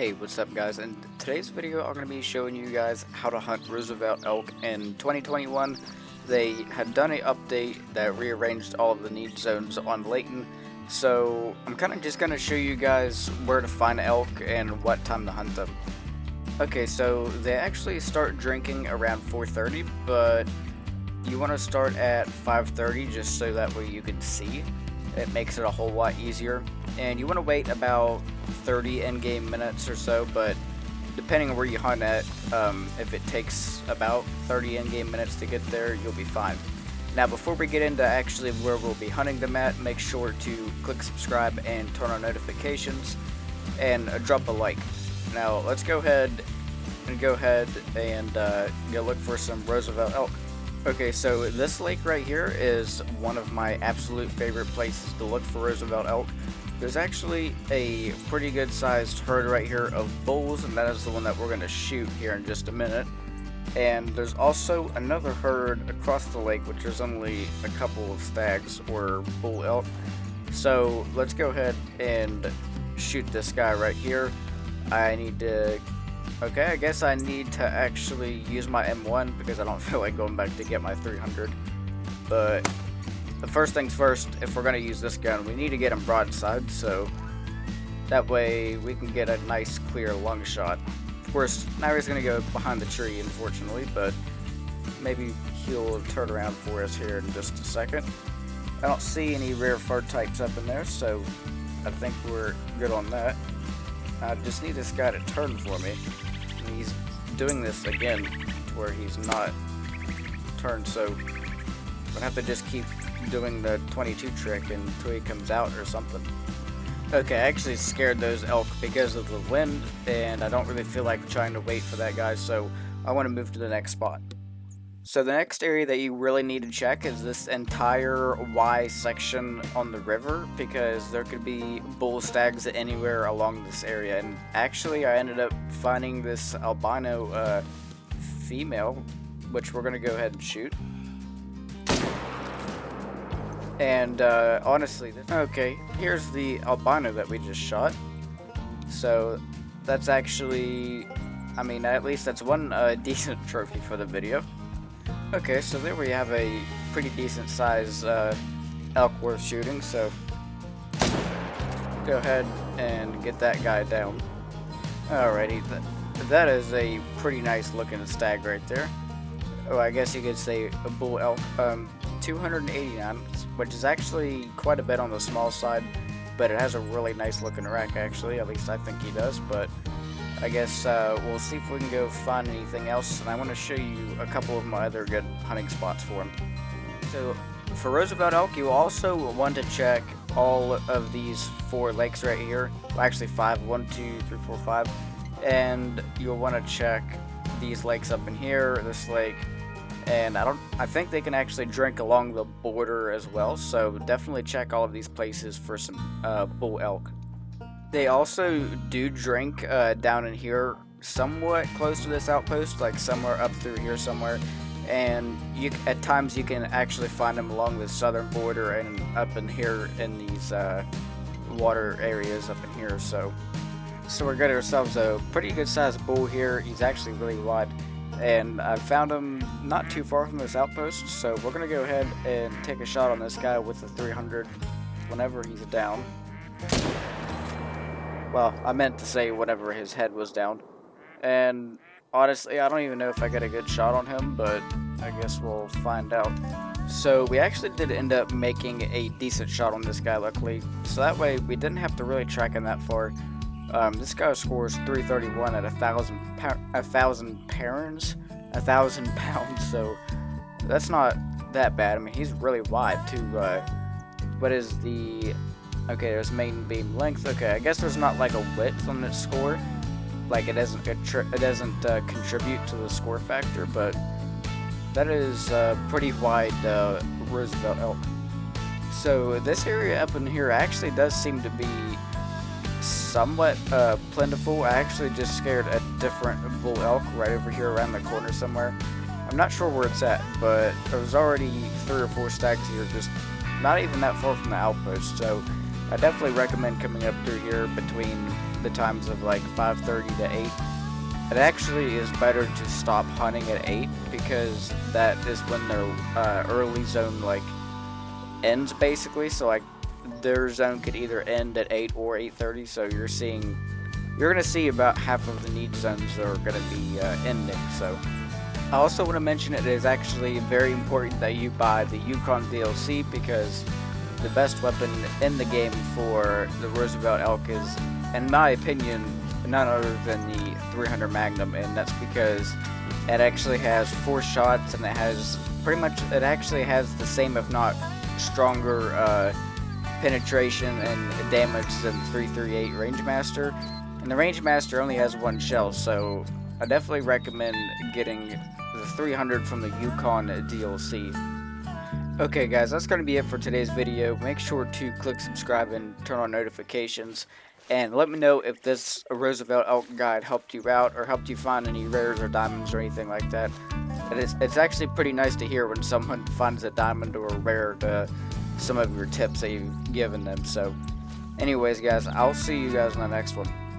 Hey, what's up guys? In today's video I'm going to be showing you guys how to hunt Roosevelt elk in 2021. They had done an update that rearranged all of the need zones on Layton, so I'm kind of just going to show you guys where to find elk and what time to hunt them. Okay, so they actually start drinking around 4:30, but you want to start at 5:30 just so that way you can see. It makes it a whole lot easier, and you want to wait about 30 in-game minutes or so, but depending on where you hunt at, if it takes about 30 in-game minutes to get there, you'll be fine. Now before we get into actually where we'll be hunting them at, make sure to click subscribe and turn on notifications and drop a like. Now let's go ahead and go look for some Roosevelt elk. Okay, so this lake right here is one of my absolute favorite places to look for Roosevelt elk. There's actually a pretty good sized herd right here of bulls, and that is the one that we're going to shoot here in just a minute. And there's also another herd across the lake, which is only a couple of stags or bull elk. So let's go ahead and shoot this guy right here. Okay, I guess I need to actually use my M1 because I don't feel like going back to get my 300. But the first things first, if we're going to use this gun, we need to get him broadside, so that way we can get a nice clear lung shot. Of course, now he's going to go behind the tree, unfortunately, but maybe he'll turn around for us here in just a second. I don't see any rare fur types up in there, so I think we're good on that. I just need this guy to turn for me. And he's doing this again to where he's not turned, so I'm gonna have to just keep doing the 22 trick until he comes out or something. Okay, I actually scared those elk because of the wind, and I don't really feel like trying to wait for that guy, so I want to move to the next spot. So the next area that you really need to check is this entire Y section on the river, because there could be bull stags anywhere along this area. And actually I ended up finding this albino female, which we're going to go ahead and shoot. And honestly, okay, here's the albino that we just shot. So that's actually, I mean, at least that's one decent trophy for the video. Okay, so there we have a pretty decent size elk worth shooting, so go ahead and get that guy down. Alrighty, that is a pretty nice looking stag right there. Oh, I guess you could say a bull elk. 289, which is actually quite a bit on the small side, but it has a really nice looking rack actually, at least I think he does, but I guess we'll see if we can go find anything else, and I want to show you a couple of my other good hunting spots for him. So for Roosevelt elk, you also want to check all of these 4 lakes right here. Well, actually 5, 1, 2, 3, 4, 5, and you'll want to check these lakes up in here, this lake, and I think they can actually drink along the border as well, so definitely check all of these places for some bull elk. They also do drink down in here, somewhat close to this outpost, like somewhere up through here somewhere. And at times you can actually find them along the southern border and up in here in these water areas up in here. So we're getting ourselves a pretty good sized bull here. He's actually really wide, and I found him not too far from this outpost. So we're gonna go ahead and take a shot on this guy with the 300 whenever he's down. Well, I meant to say whenever his head was down. And honestly, I don't even know if I got a good shot on him, but I guess we'll find out. So we actually did end up making a decent shot on this guy, luckily. So that way we didn't have to really track him that far. This guy scores 331 at 1,000 pounds, so that's not that bad. I mean, he's really wide too. What is the... Okay, there's main beam length. Okay, I guess there's not like a width on this score. Like it doesn't contribute to the score factor, but that is pretty wide Roosevelt elk. So this area up in here actually does seem to be somewhat plentiful. I actually just scared a different bull elk right over here around the corner somewhere. I'm not sure where it's at, but there's already 3 or 4 stags here, just not even that far from the outpost. So I definitely recommend coming up through here between the times of like 5:30 to 8, it actually is better to stop hunting at 8 because that is when their early zone like ends basically. So like their zone could either end at 8 or 8:30. So you're gonna see about half of the need zones are gonna be ending. So I also want to mention it is actually very important that you buy the Yukon DLC because the best weapon in the game for the Roosevelt Elk is, in my opinion, none other than the 300 Magnum, and that's because it actually has 4 shots and it has it actually has the same, if not stronger, penetration and damage than 338 Rangemaster, and the Rangemaster only has 1 shell, so I definitely recommend getting the 300 from the Yukon DLC. Okay guys, that's going to be it for today's video. Make sure to click subscribe and turn on notifications, and let me know if this Roosevelt Elk guide helped you out or helped you find any rares or diamonds or anything like that. It's actually pretty nice to hear when someone finds a diamond or a rare to some of your tips that you've given them. So anyways guys, I'll see you guys in the next one.